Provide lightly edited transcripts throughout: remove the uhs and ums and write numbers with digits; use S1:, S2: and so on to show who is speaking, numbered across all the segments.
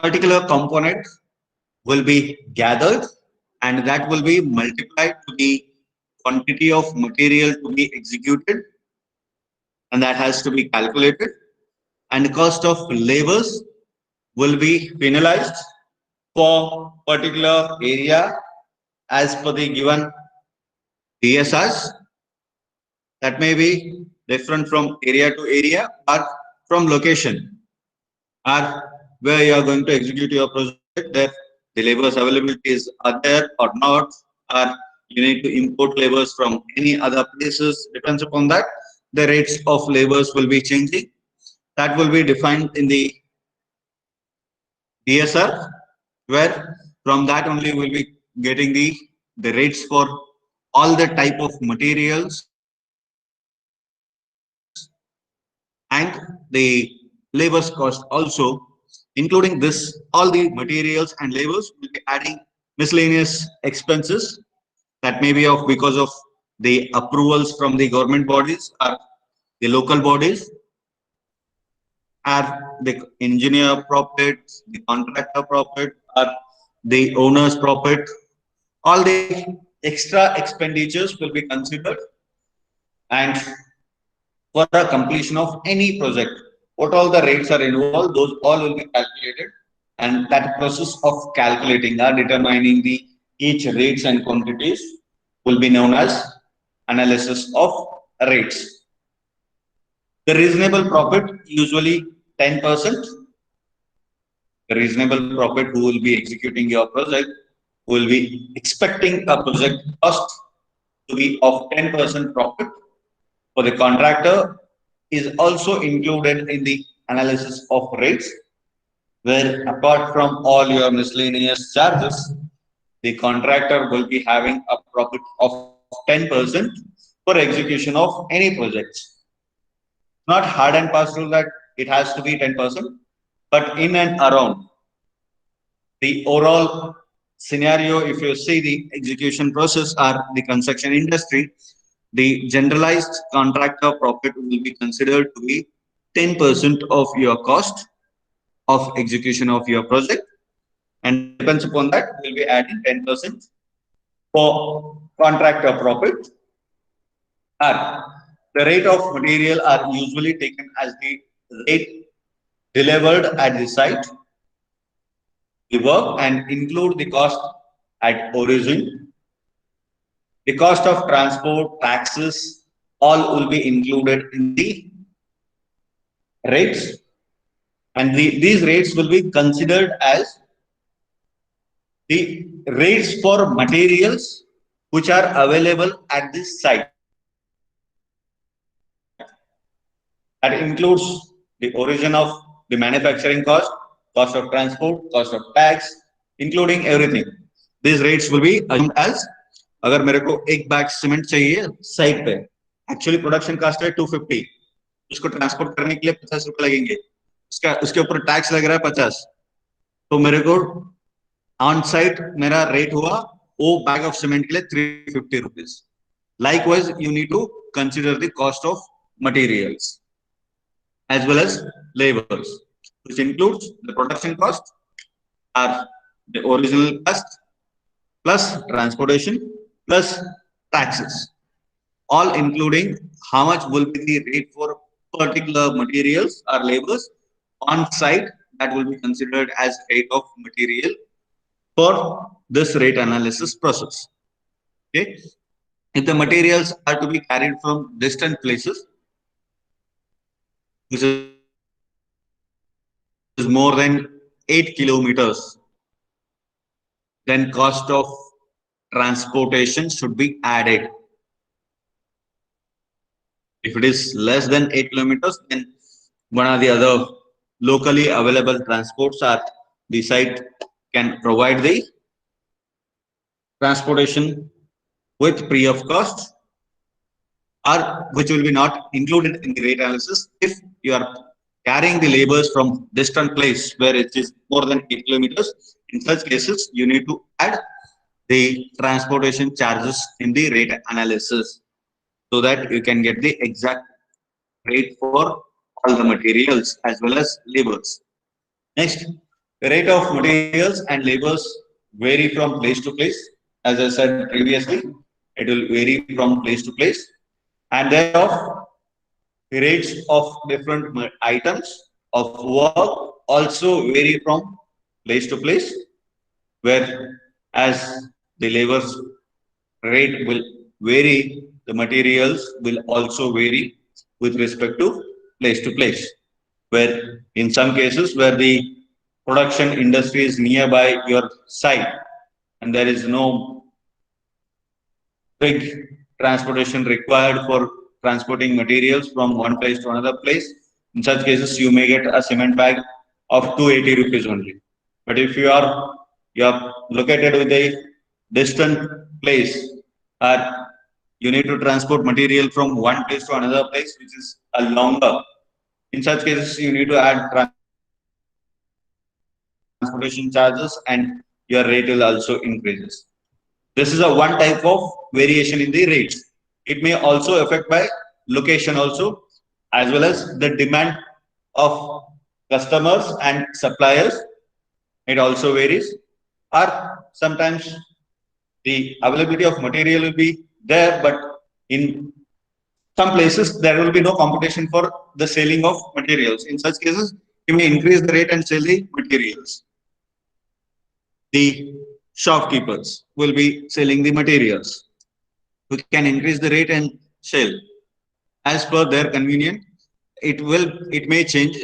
S1: particular component will be gathered and that will be multiplied to the quantity of material to be executed, and that has to be calculated, and the cost of labors will be penalized for particular area as per the given DSRs. That may be different from area to area or from location or where you are going to execute your project, that the laborers availabilities are there or not, or you need to import laborers from any other places. Depends upon that, the rates of laborers will be changing. That will be defined in the DSR, where from that only we'll be getting the rates for all the type of materials and the labor's cost also. Including this, all the materials and labors will be adding miscellaneous expenses that may be of because of the approvals from the government bodies or the local bodies, or the engineer profit, the contractor profit, or the owner's profit. All the extra expenditures will be considered, and for a completion of any project, what all the rates are involved, those all will be calculated, and that process of calculating or determining the each rates and quantities will be known as analysis of rates. The reasonable profit usually 10%. The reasonable profit who will be executing your project will be expecting a project cost to be of 10% profit. For the contractor is also included in the analysis of rates, where apart from all your miscellaneous charges, the contractor will be having a profit of 10% for execution of any projects. Not hard and fast rule that it has to be 10%, but in and around the overall scenario, if you see the execution process or the construction industry, the generalized contractor profit will be considered to be 10% of your cost of execution of your project, and depends upon that we'll be adding 10% for contractor profit. And the rate of material are usually taken as the rate delivered at the site, the work, and include the cost at origin. The cost of transport, taxes, all will be included in the rates, and these rates will be considered as the rates for materials which are available at this site. That includes the origin of the manufacturing cost, cost of transport, cost of tax, including everything. These rates will be assumed as, अगर मेरे को एक bag cement चाहिए site पे, actually production cast है 250, उसको transport करने के लिए 50 रुपए लगेंगे, उसका उसके ऊपर टैक्स लग रहा है 50, तो मेरे को ऑन साइट मेरा रेट हुआ वो बैग ऑफ सीमेंट के लिए 350 rupees. Likewise, you need to consider the cost of materials as well as labors, which includes the production cost or the original cost plus transportation plus taxes, all including how much will be the rate for particular materials or labors on site. That will be considered as rate of material for this rate analysis process. Okay, if the materials are to be carried from distant places, which is more than 8 kilometers, then cost of transportation should be added. If it is less than 8 kilometers, then one or the other locally available transports are the site can provide the transportation with free of cost, or which will be not included in the rate analysis. If you are carrying the labors from distant place where it is more than 8 kilometers, in such cases you need to add the transportation charges in the rate analysis so that you can get the exact rate for all the materials as well as labors. Next, The rate of materials and labors vary from place to place. As I said previously, it will vary from place to place. And thereof, the rates of different items of work also vary from place to place, where as the labor's rate will vary, the materials will also vary with respect to place. Where in some cases where the production industry is nearby your site and there is no big transportation required for transporting materials from one place to another place. In such cases, you may get a cement bag of 280 rupees only. But if you are located with a distant place, or you need to transport material from one place to another place, which is a longer. In such cases, you need to add transportation charges, and your rate will also increases. This is a one type of variation in the rates. It may also affect by location also, as well as the demand of customers and suppliers. It also varies. Or sometimes the availability of material will be there, but in some places there will be no competition for the selling of materials. In such cases, you may increase the rate and sell the materials. The shopkeepers will be selling the materials. We can increase the rate and sell as per their convenience. It may change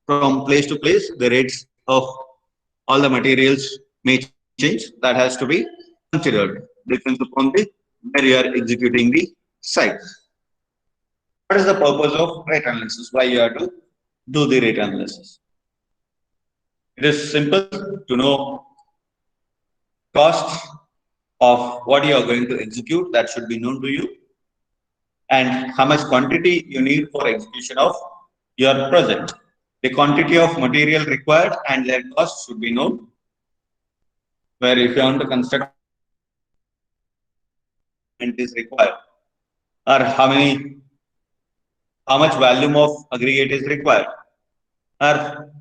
S1: from place to place. The rates of all the materials may change. That has to be considered. Depends upon the where you are executing the site. What is the purpose of rate analysis? Why you have to do the rate analysis? It is simple to know cost of what you are going to execute. That should be known to you, and how much quantity you need for execution of your project. The quantity of material required and their cost should be known. Where if you want to construct is required, or how much volume of aggregate is required, or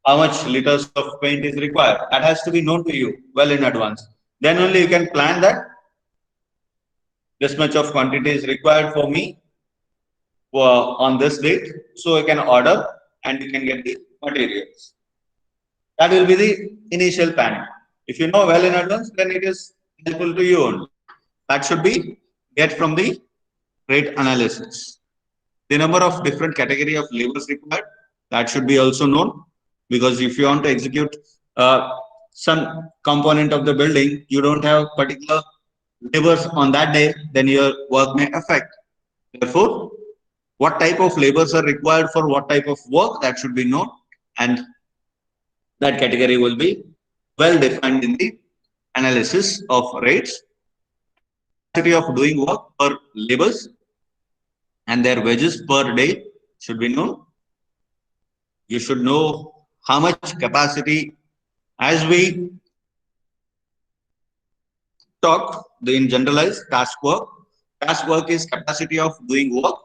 S1: how much liters of paint is required. That has to be known to you well in advance. Then only you can plan that this much of quantity is required for me on this date, so you can order and you can get the materials. That will be the initial planning. If you know well in advance, then it is helpful to you only. That should be get from the rate analysis. The number of different category of labors required, that should be also known, because if you want to execute some component of the building, you don't have particular labors on that day, then your work may affect. Therefore, what type of labors are required for what type of work, that should be known, and that category will be well defined in the analysis of rates. Capacity of doing work per labors and their wages per day should be known. You should know how much capacity, as we talk in generalized task work. Task work is capacity of doing work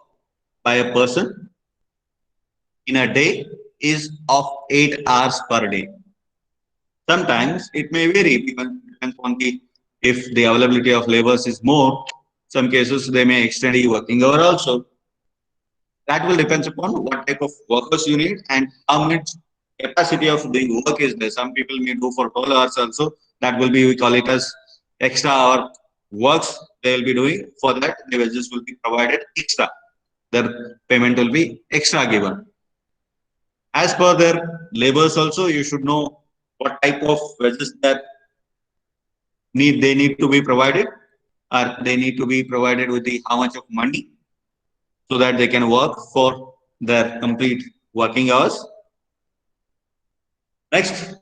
S1: by a person in a day is of 8 hours per day. Sometimes it may vary, depends on the if the availability of labors is more. Some cases they may extend the working hour also. That will depends upon what type of workers you need and how much capacity of doing work is there. Some people may do for 12 hours also. That will be, we call it as extra hour works they will be doing. For that, the wages will be provided extra. Their payment will be extra given. As per their labors also, you should know what type of wages that need to be provided, or they need to be provided with the how much of money, so that they can work for their complete working hours. Next,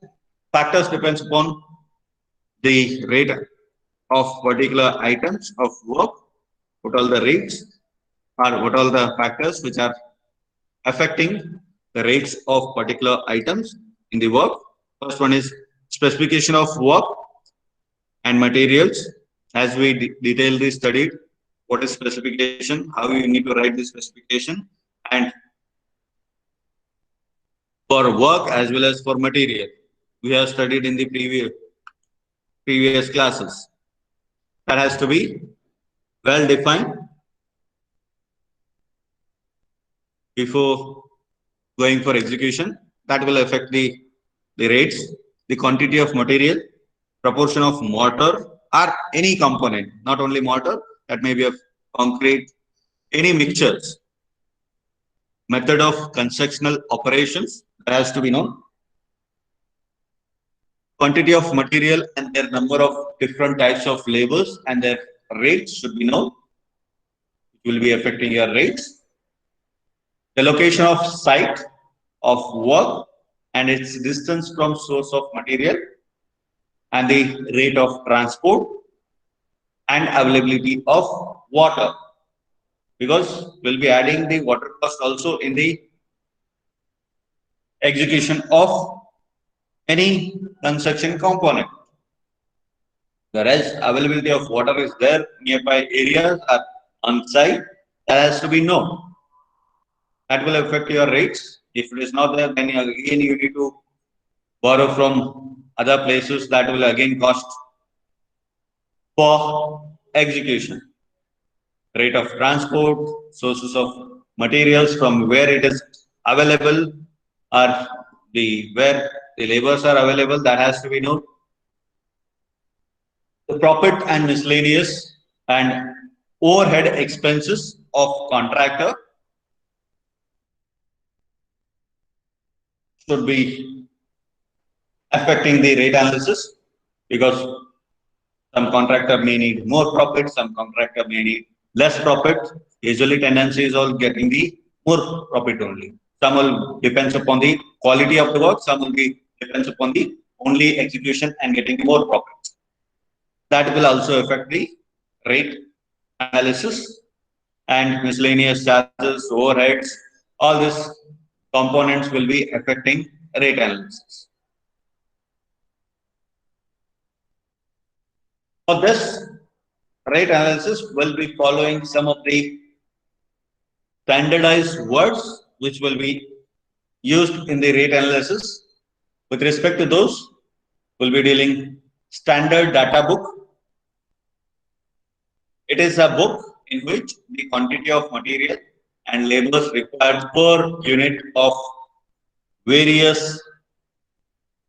S1: factors depends upon the rate of particular items of work. What all the rates, or what all the factors which are affecting the rates of particular items in the work. First one is specification of work and materials. As we detailedly studied, what is specification, how you need to write the specification, and for work as well as for material. We have studied in the previous classes. That has to be well defined before going for execution. That will affect the rates, the quantity of material, proportion of mortar or any component, not only mortar, that may be of concrete, any mixtures, method of constructional operations that has to be known, quantity of material and their number of different types of labors and their rates should be known. It will be affecting your rates. The location of site of work and its distance from source of material and the rate of transport and availability of water, because we'll be adding the water cost also in the execution of any construction component. Whereas availability of water is there, nearby areas are on site, that has to be known. That will affect your rates. If it is not there, then again you need to borrow from other places. That will again cost for execution. Rate of transport, sources of materials from where it is available, or the where the labors are available, that has to be known. The profit and miscellaneous and overhead expenses of contractor should be affecting the rate analysis, because some contractor may need more profit, some contractor may need less profit. Usually tendency is all getting the more profit only. Some will depends upon the quality of the work, some will be depends upon the only execution and getting more profit. That will also affect the rate analysis, and miscellaneous charges, overheads, all these components will be affecting rate analysis. For this, rate analysis will be following some of the standardized words which will be used in the rate analysis. With respect to those, we'll be dealing standard data book. It is a book in which the quantity of material and labors required per unit of various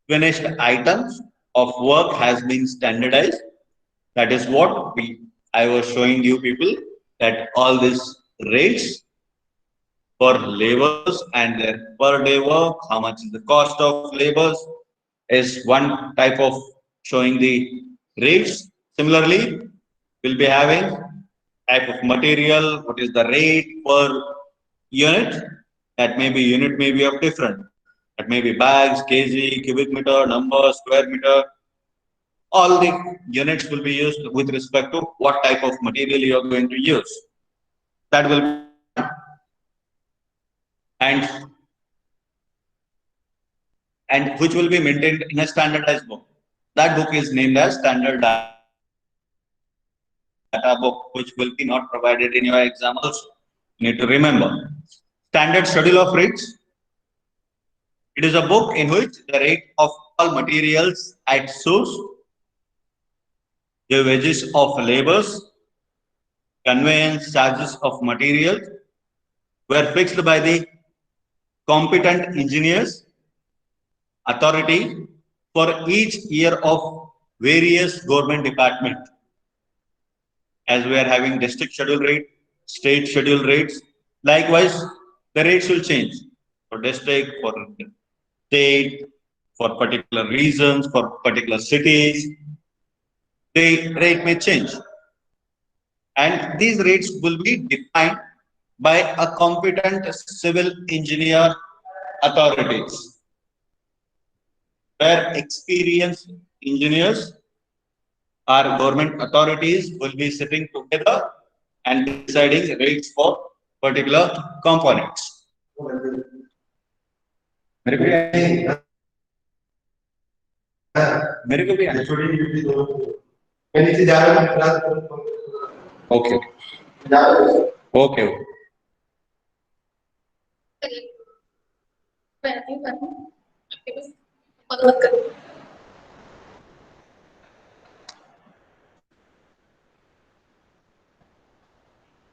S1: finished items of work has been standardized. That is what I was showing you people, that all these rates for labors and their per day work, how much is the cost of labors, is one type of showing the rates. Similarly, we'll be having type of material, what is the rate per unit. That may be unit may be of different. That may be bags, kg, cubic meter, number, square meter. All the units will be used with respect to what type of material you are going to use. That will be and and which will be maintained in a standardized book. That book is named as standard data book, which will be not provided in your exam also. You need to remember. Standard schedule of rates. It is a book in which the rate of all materials at source, the wages of labors, conveyance charges of materials were fixed by the competent engineers authority for each year of various government department. As we are having district schedule rate, state schedule rates, likewise the rates will change for district, for state, for particular regions, for particular cities. The rate may change, and these rates will be defined by a competent civil engineer authorities, where experienced engineers or government authorities will be sitting together and deciding rates for particular components. मेरे को भी मेरे को भी okay okay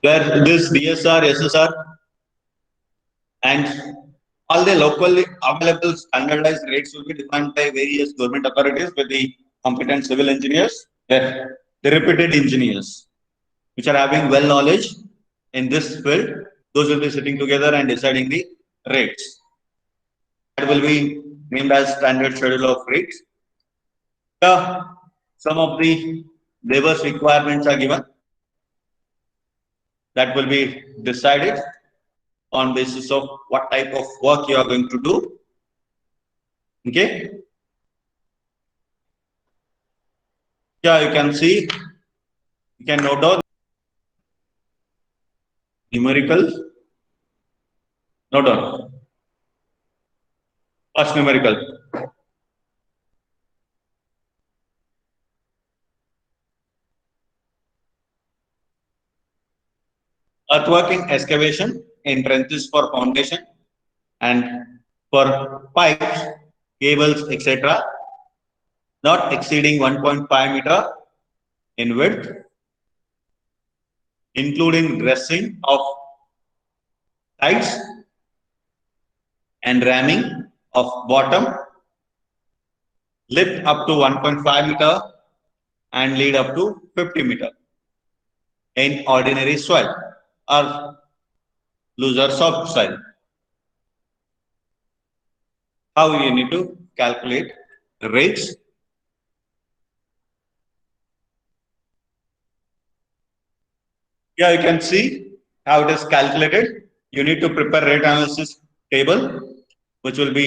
S1: where this DSR, SSR, and all the locally available standardized rates will be defined by various government authorities with the competent civil engineers, the reputed engineers, which are having well knowledge in this field. Those will be sitting together and deciding the rates. That will be named as standard schedule of rates. Yeah, some of the labor's requirements are given that will be decided on basis of what type of work you are going to do. Okay. Yeah, you can see, you can note down numerical, note down. First numerical. Earthworking excavation in trenches for foundation and for pipes, cables, etc. not exceeding 1.5 meter in width, including dressing of sides and ramming of bottom, lift up to 1.5 meter and lead up to 50 meter in ordinary soil or looser soft soil. How you need to calculate the rates? Yeah, you can see how it is calculated. You need to prepare rate analysis table, which will be,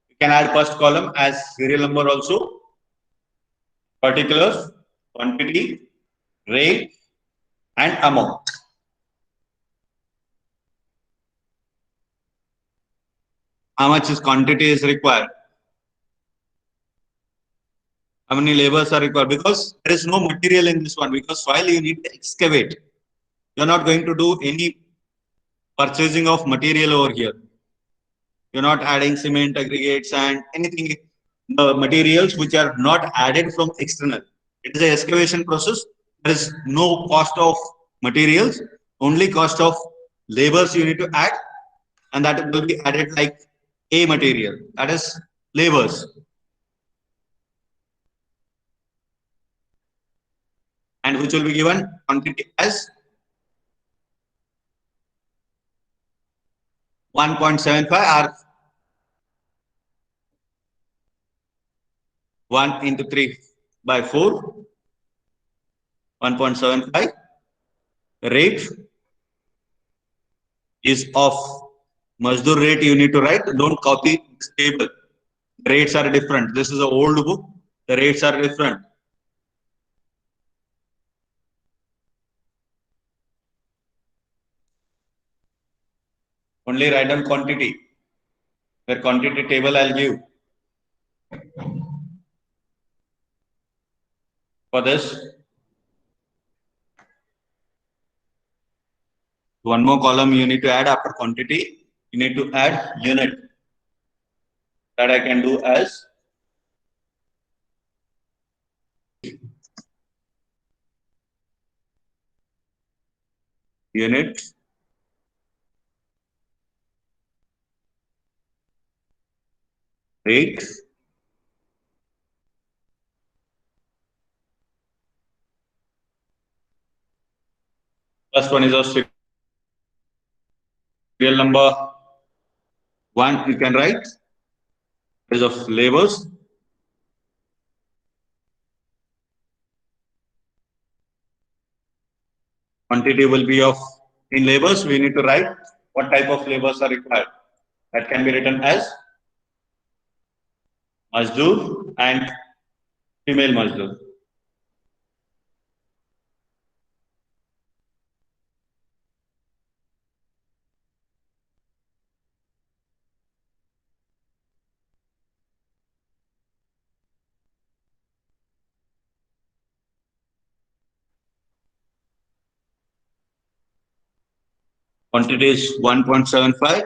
S1: you can add first column as serial number also, particulars, quantity, rate, and amount. How much is quantity is required? How many labors are required? Because there is no material in this one. Because soil you need to excavate. You are not going to do any purchasing of material over here. You're not adding cement, aggregates, and anything, the materials which are not added from external. It is an excavation process. There is no cost of materials, only cost of labors you need to add, and that will be added like a material, that is labors, and which will be given quantity as 1.75 or 1 into 3 by 4, 1.75. Rate is of Mazdoor rate you need to write. Don't copy this table. Rates are different. This is an old book. The rates are different. Only write down quantity. The quantity table I'll give. For this, one more column you need to add after quantity. You need to add unit. That I can do as unit rate first one is our serial number 1. You can write is of labors. Quantity will be of in labors. We need to write what type of labors are required. That can be written as Mazdoor and female Mazdoor. Quantity is 1.75.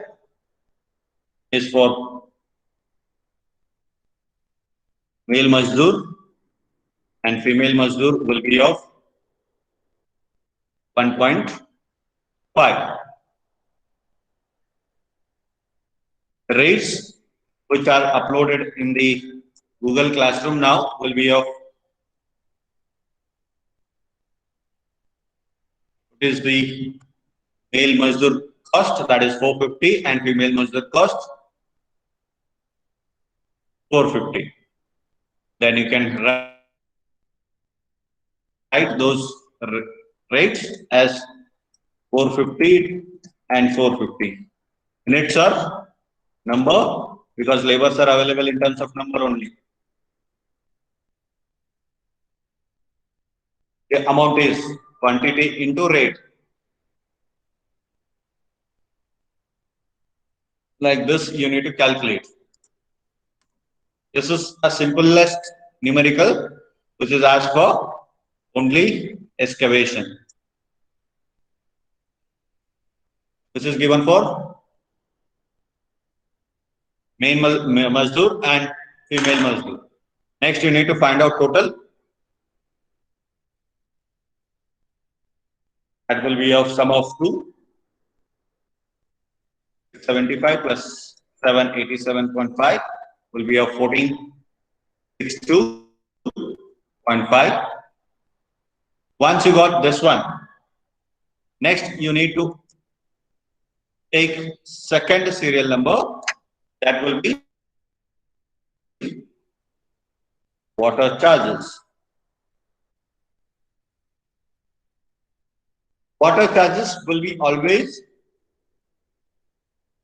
S1: is for male Mazdoor and female Mazdoor will be of 1.5. Rates which are uploaded in the Google Classroom now will be of is the male Mazdoor cost, that is 450, and female Mazdoor cost 450. Then you can write those rates as 450 and 450. Units are number because labors are available in terms of number only. The amount is quantity into rate. Like this, you need to calculate. This is a simplest numerical which is asked for only excavation. This is given for male Mazdoor and female Mazdoor. Next, you need to find out total. That will be of sum of 2. 75 plus 787.5 will be of 1462.5. Once you got this one, next you need to take second serial number, that will be water charges. Water charges will be always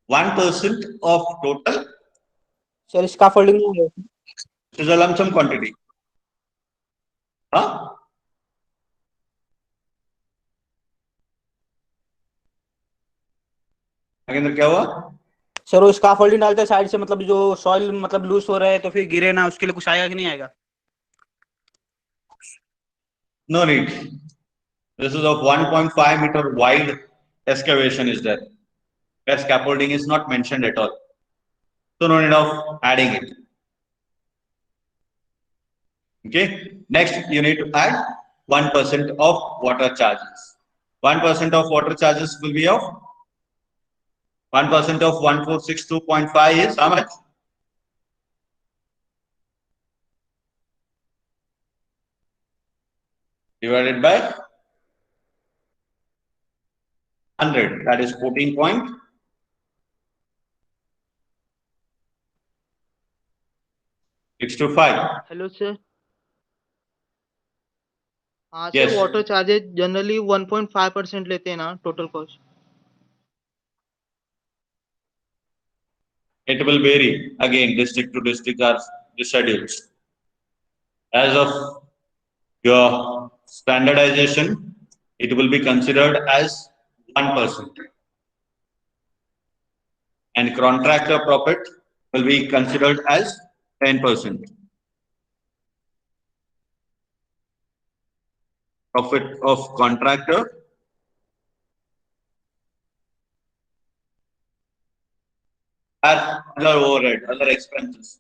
S1: 1% of total.
S2: Sir, scaffolding नहीं है.
S1: This is a lump sum quantity. हाँ? नागेंद्र क्या हुआ?
S2: Sir वो scaffolding डालते हैं side से, मतलब जो सॉइल मतलब लूज हो रहा है तो फिर गिरे ना, उसके लिए कुछ आएगा कि नहीं आएगा?
S1: No need. This is of 1.5 meter wide excavation is there. Where scaffolding is not mentioned at all. So no need of adding it. Okay. Next, you need to add 1% of water charges. 1% of water charges will be of 1% of 1462.5 is how much? Divided by 100, that is 14.625.
S3: Hello sir. हाँ
S1: Yes.
S3: Sir, water charges generally 1.5% लेते हैं ना total cost?
S1: It will vary again, district to district are the schedules. As of your standardization, it will be considered as 1%. And contractor profit will be considered as 10%. Profit of contractor and other overhead, other expenses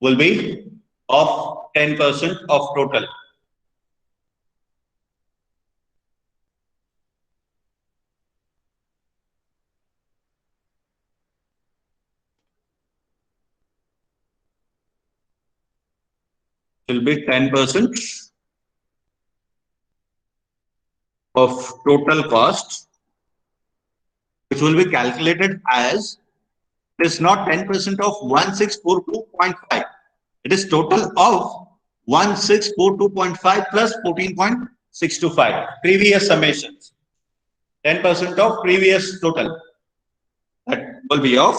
S1: will be of 10% of total. Will be 10% of total cost, which will be calculated as, it is not 10% of 1642.5. It is total of 1642.5 plus 14.625 previous summations. 10% of previous total. That will be of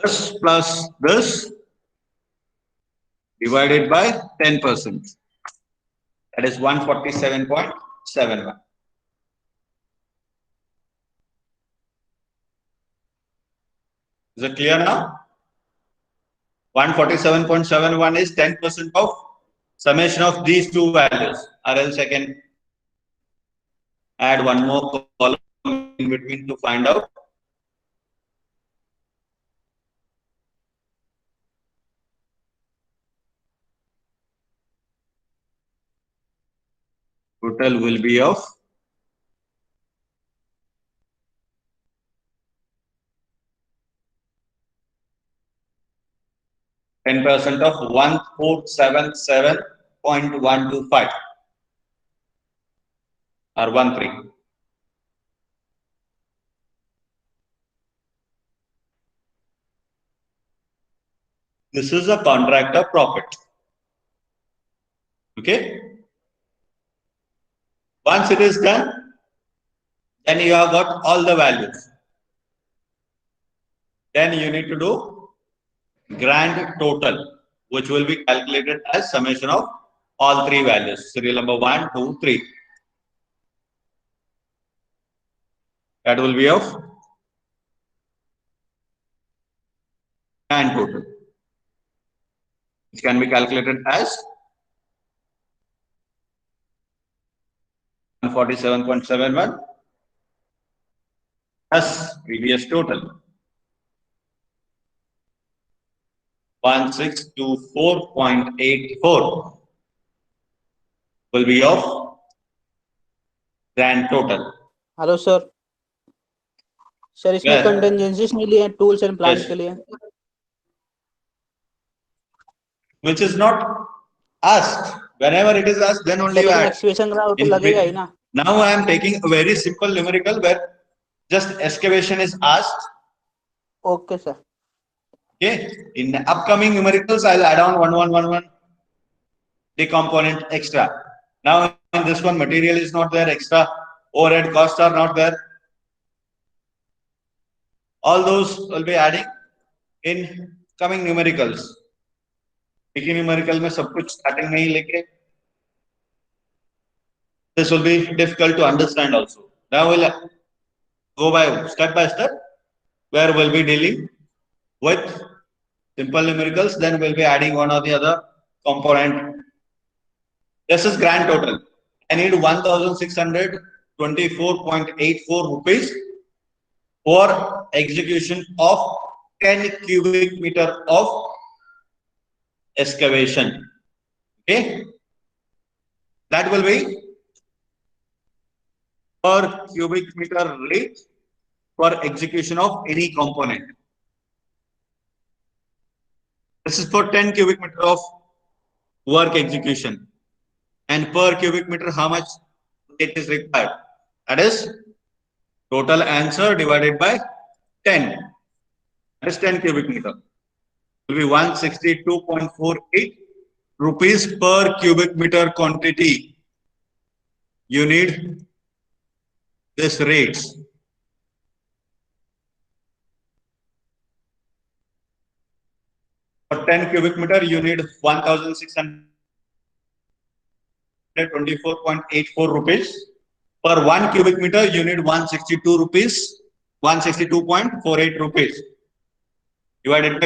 S1: this plus this divided by 10%. That is 147.71. Is it clear now? 147.71 is 10% of summation of these two values, or else I can add one more column in between to find out. Total will be of 10% of 1477.125 or 13. This is a contractor profit. Okay. Once it is done, then you have got all the values. Then you need to do grand total, which will be calculated as summation of all three values, serial number 1, 2, 3. That will be of grand total, which can be calculated as 147.71 plus previous total 1624.84 will be of grand total.
S2: Hello sir, sir इसमें
S1: Yes.
S2: Contingencies नहीं लिए हैं tools and plant
S1: Yes.
S2: के लिए,
S1: Which is not asked. Whenever it is asked, then only you add.
S2: Expression रहा हो तो
S1: In
S2: लगेगा ही
S1: which-
S2: ना.
S1: Now I am taking a very simple numerical where just excavation is asked.
S2: Okay sir.
S1: Okay. In upcoming numericals, I'll add on 1111 the component extra. Now in this one, material is not there, extra overhead costs are not there. All those will be adding in coming numericals. एक numerical में सब कुछ starting में ही लेके this will be difficult to understand also. Now we'll go by step, where we'll be dealing with simple numericals, then we'll be adding one or the other component. This is grand total. I need 1624.84 rupees for execution of 10 cubic meter of excavation. Okay, that will be per cubic meter rate for execution of any component. This is for 10 cubic meter of work execution, and per cubic meter how much it is required. That is total answer divided by 10. That is 10 cubic meter. Will be 162.48 rupees per cubic meter quantity. You need this rates. For 10 cubic meter, you need 1624.84 rupees. Per 1 cubic meter, you need 162 rupees, 162.48 rupees divided by